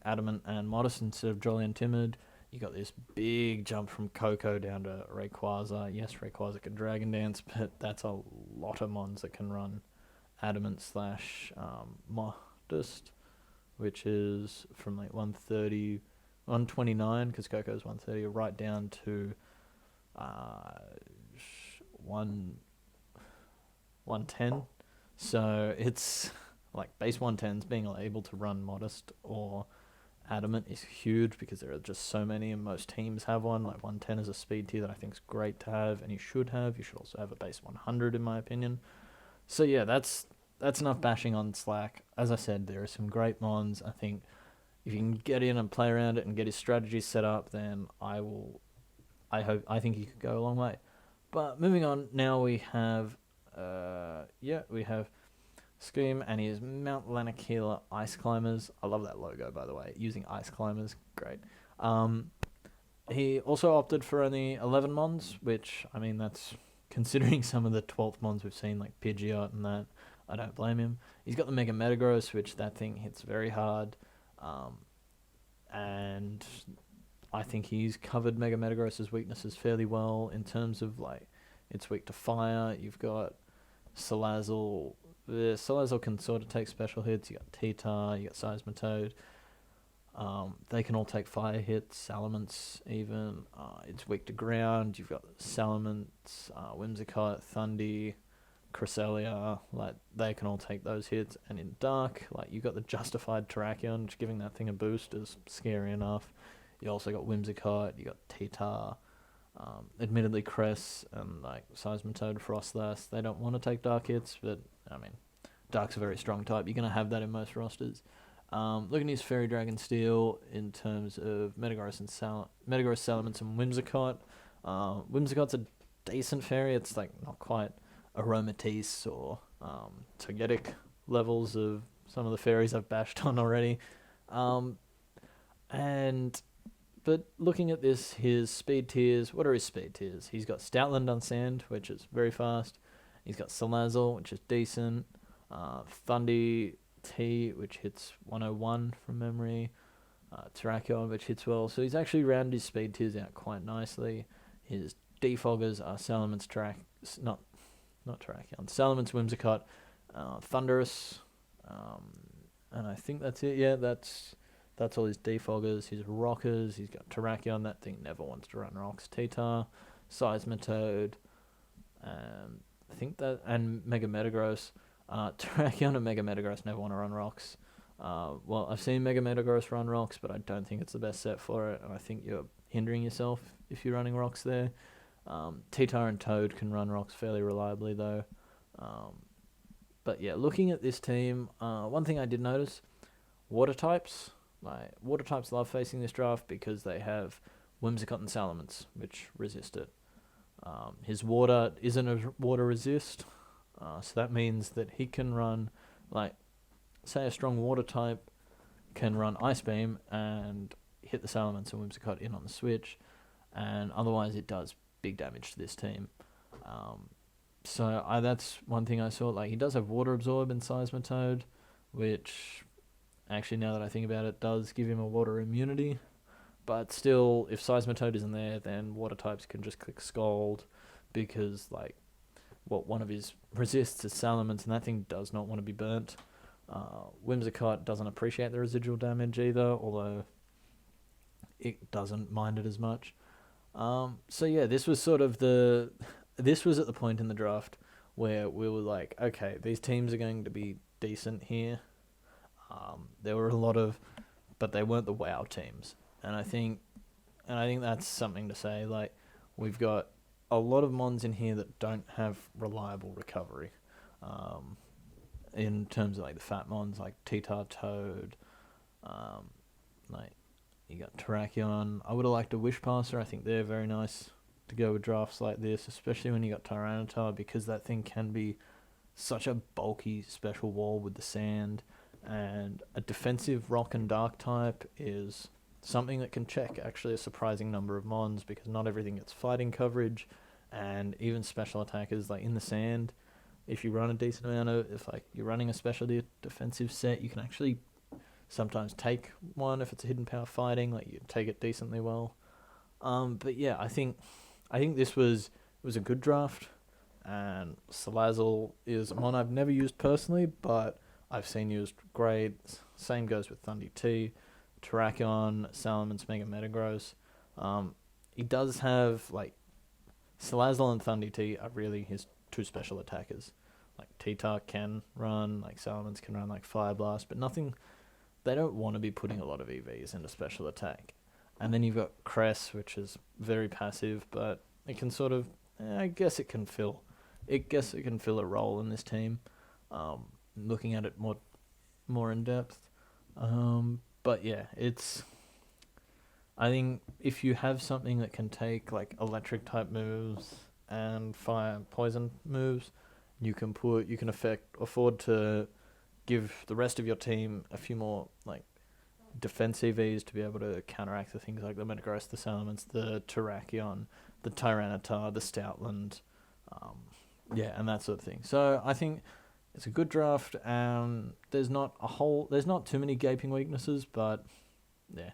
Adamant and Modest instead of Jolly and Timid. You got this big jump from Coco down to Rayquaza. Yes, Rayquaza can Dragon Dance, but that's a lot of mons that can run Adamant / Modest, which is from like 130, 129, because Coco's 130, right down to 110. So it's like base 110s being able to run Modest or Adamant is huge, because there are just so many and most teams have one. Like 110 is a speed tier that I think is great to have, and you should have. You should also have a base 100 in my opinion. So yeah, that's enough bashing on Slack. As I said, there are some great mons. I think if you can get in and play around it and get his strategy set up, then I think he could go a long way. But moving on, now we have Scream and his Mount Lanakila Ice Climbers. I love that logo, by the way. Using Ice Climbers, great. He also opted for only 11 mons, which, I mean, that's considering some of the 12th mons we've seen, like Pidgeot and that. I don't blame him. He's got the Mega Metagross, which that thing hits very hard. Um, and I think he's covered Mega Metagross's weaknesses fairly well in terms of, like, it's weak to fire. You've got Salazzle. Salazzle can sort of take special hits. You got T-Tar, you got Seismitoad. They can all take fire hits, Salamence even. It's weak to ground. You've got Salamence, Whimsicott, Thundy, Cresselia. Like, they can all take those hits. And in dark, like, you've got the Justified Terrakion, which giving that thing a boost is scary enough. You also got Whimsicott, you got T-Tar. Admittedly, Cress and like Seismitoad, Frostlass, they don't want to take dark hits, but I mean, dark's a very strong type. You're going to have that in most rosters. Looking at his Fairy Dragon Steel in terms of Metagross, Salamence, and Whimsicott. Whimsicott's a decent fairy. It's like not quite Aromatisse or Togetic levels of some of the fairies I've bashed on already. But looking at this, his speed tiers, what are his speed tiers? He's got Stoutland Unsand, which is very fast. He's got Salazzle, which is decent. Thundy T, which hits 101 from memory. Terrakion, which hits well. So he's actually rounded his speed tiers out quite nicely. His defoggers are Salamence, not Terrakion, Salamence, Whimsicott, Thundurus, and I think that's it. Yeah, that's all his defoggers. His rockers, he's got Terrakion, that thing never wants to run rocks. T-Tar, Seismitoad, I think that, and Mega Metagross. Terrakion and Mega Metagross never want to run rocks. Well, I've seen Mega Metagross run rocks, but I don't think it's the best set for it, and I think you're hindering yourself if you're running rocks there. T-Tar and Toad can run rocks fairly reliably, though. But yeah, looking at this team, one thing I did notice, water types. Like, water types love facing this draft because they have Whimsicott and Salamence, which resist it. His water isn't a water resist, so that means that he can run, like, say a strong water type can run Ice Beam and hit the Salamence and Whimsicott in on the switch, and otherwise it does big damage to this team. So that's one thing I saw. Like, he does have Water Absorb in Seismitoad, which, actually, now that I think about it, does give him a water immunity. But still, if Seismitoad isn't there, then water types can just click Scald, because, like, one of his resists is Salamence, and that thing does not want to be burnt. Whimsicott doesn't appreciate the residual damage either, although it doesn't mind it as much. So yeah, this was at the point in the draft where we were like, okay, these teams are going to be decent here. There were a lot of, but they weren't the wow teams, and I think that's something to say. Like, we've got a lot of mons in here that don't have reliable recovery. In terms of, like, the fat mons, like T-Tar, Toad, like, you got Terrakion. I would have liked a Wish Passer. I think they're very nice to go with drafts like this, especially when you got Tyranitar, because that thing can be such a bulky special wall with the sand, and a defensive rock and dark type is something that can check actually a surprising number of mons, because not everything gets fighting coverage, and even special attackers, like in the sand, if you run a decent amount of, if like you're running a specialty defensive set, you can actually sometimes take one if it's a hidden power fighting, like you take it decently well. But yeah, I think this was a good draft, and Salazzle is one I've never used personally, but I've seen used great. Same goes with Thundy T, Terrakion, Salamence, Mega Metagross. He does have, like, Salazzle and Thundy T are really his two special attackers. Like, T-Tar can run, like Salamence can run, like Fire Blast, but nothing. They don't want to be putting a lot of EVs into special attack. And then you've got Cress, which is very passive, but it can sort of, I guess it can fill a role in this team. Looking at it more in depth. But yeah, I think if you have something that can take, like, electric type moves and fire poison moves, you can afford to give the rest of your team a few more, like, defense EVs to be able to counteract the things like the Metagross, the Salamence, the Terrakion, the Tyranitar, the Stoutland, and that sort of thing. So I think it's a good draft. There's not too many gaping weaknesses, but yeah,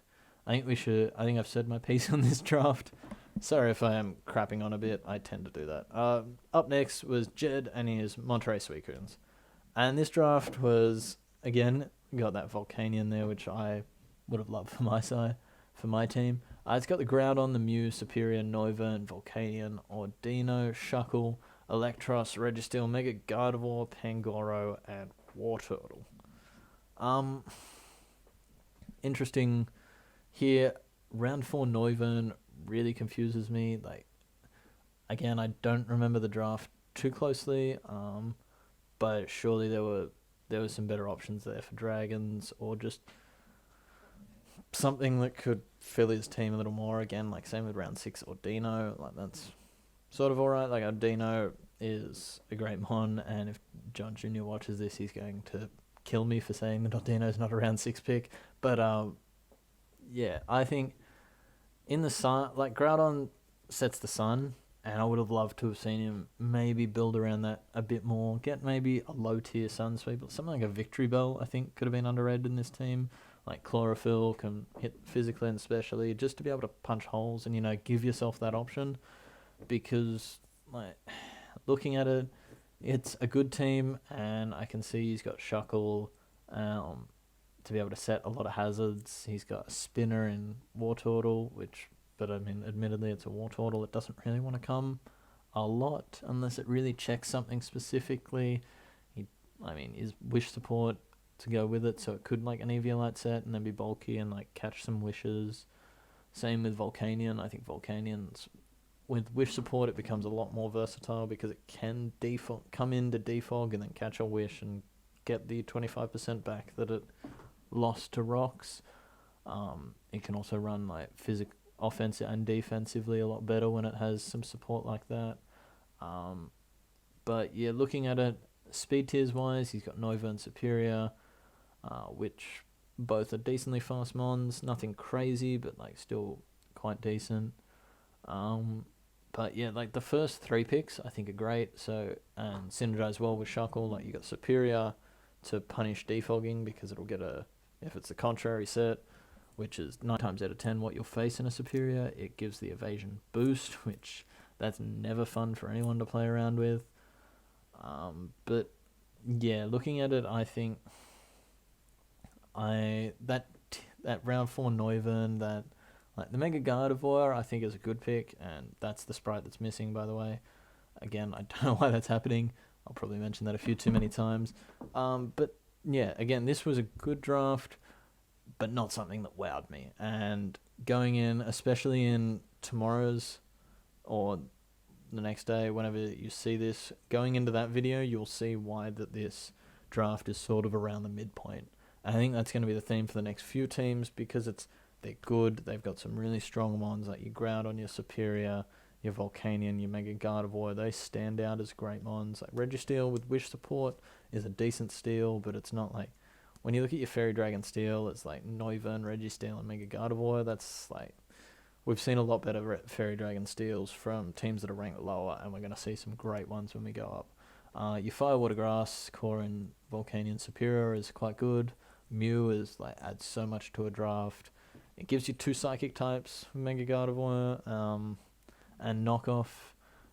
I think I've said my piece on this draft. Sorry if I am crapping on a bit. I tend to do that. Up next was Jed and his Monterey Suicunes. And this draft was, again, got that Volcanion there, which I would have loved for my team. It's got the Groudon, the Mew, Superior, Noivern, Volcanion, Ordino, Shuckle, Electros, Registeel, Mega Gardevoir, Pangoro, and Wartortle. Interesting here. Round 4 Noivern really confuses me. Like, again, I don't remember the draft too closely, but surely there were some better options there for Dragons, or just something that could fill his team a little more. Again, like same with round 6 Ordino, like that's sort of alright. Like Ordino is a great mon, and if John Jr. watches this, he's going to kill me for saying that Ordino's not a round 6 pick. But I think in the sun, like Groudon sets the sun, and I would have loved to have seen him maybe build around that a bit more. Get maybe a low tier Sun Sweep, something like a Victory Bell. I think could have been underrated in this team. Like Chlorophyll can hit physically and specially, just to be able to punch holes and give yourself that option. Because like looking at it, it's a good team, and I can see he's got Shuckle to be able to set a lot of hazards. He's got a Spinner in Wartortle, but I mean, admittedly, it's a Wartortle. It doesn't really want to come a lot unless it really checks something specifically. His Wish support to go with it, so it could like an Eviolite set and then be bulky and like catch some wishes. Same with Volcanion. I think Volcanion's with Wish support, it becomes a lot more versatile because it can come into defog and then catch a Wish and get the 25% back that it lost to Rocks. It can also run like offensive and defensively a lot better when it has some support like that. But yeah, looking at it, speed tiers wise, he's got Noivern Superior, which both are decently fast mons. Nothing crazy, but like still quite decent. But yeah, like the first 3 picks I think are great. So, and synergize well with Shuckle. Like you got Superior to punish defogging because it'll get if it's the contrary set, which is 9 times out of 10 what you'll face in a Superior. It gives the evasion boost, which that's never fun for anyone to play around with. But yeah, looking at it, I think that round 4 Noivern, that like the Mega Gardevoir, I think is a good pick, and that's the sprite that's missing, by the way. Again, I don't know why that's happening. I'll probably mention that a few too many times. But yeah, again, this was a good draft, but not something that wowed me. And going in, especially in tomorrow's or the next day, whenever you see this, going into that video, you'll see why that this draft is sort of around the midpoint. And I think that's going to be the theme for the next few teams because they're good. They've got some really strong ones like your Groudon, your Superior, your Volcanion, your Mega Gardevoir. They stand out as great mons. Like Registeel with Wish support is a decent steal, but it's not like when you look at your Fairy Dragon Steel, it's like Noivern, Registeel, and Mega Gardevoir. That's like we've seen a lot better Fairy Dragon Steels from teams that are ranked lower, and we're going to see some great ones when we go up. Your Fire Water Grass core in Volcanion Superior is quite good. Mew is like adds so much to a draft. It gives you 2 Psychic types, Mega Gardevoir, and knockoff.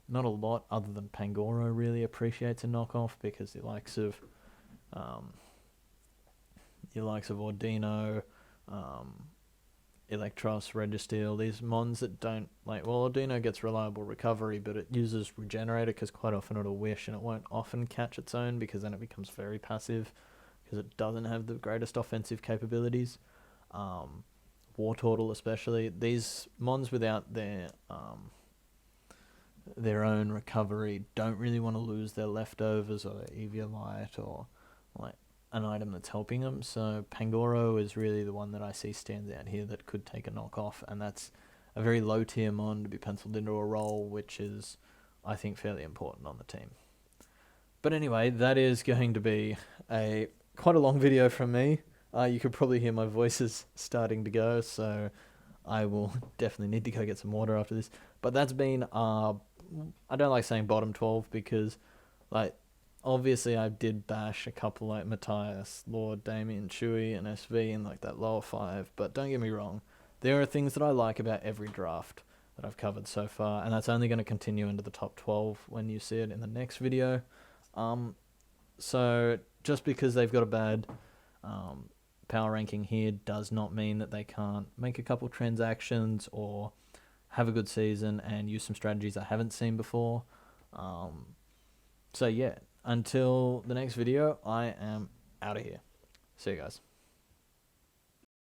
Not a lot other than Pangoro really appreciates a knockoff because the likes of Ordino, Electros, Registeel, these mons that don't Ordino gets reliable recovery, but it uses Regenerator because quite often it'll Wish and it won't often catch its own because then it becomes very passive because it doesn't have the greatest offensive capabilities. Wartortle especially, these mons without their own recovery don't really want to lose their leftovers or their Eviolite or like an item that's helping them. So Pangoro is really the one that I see stands out here that could take a knockoff, and that's a very low tier mon to be penciled into a role, which is I think fairly important on the team. But anyway, that is going to be quite a long video from me. You could probably hear my voice is starting to go, so I will definitely need to go get some water after this. But that's been I don't like saying bottom 12 because, like, obviously I did bash a couple like Matthias, Lord, Damien, Chewy, and SV in like that lower 5. But don't get me wrong, there are things that I like about every draft that I've covered so far, and that's only going to continue into the top 12 when you see it in the next video. So just because they've got a bad power ranking here does not mean that they can't make a couple transactions or have a good season and use some strategies I haven't seen before. So yeah, until the next video, I am out of here. See you guys.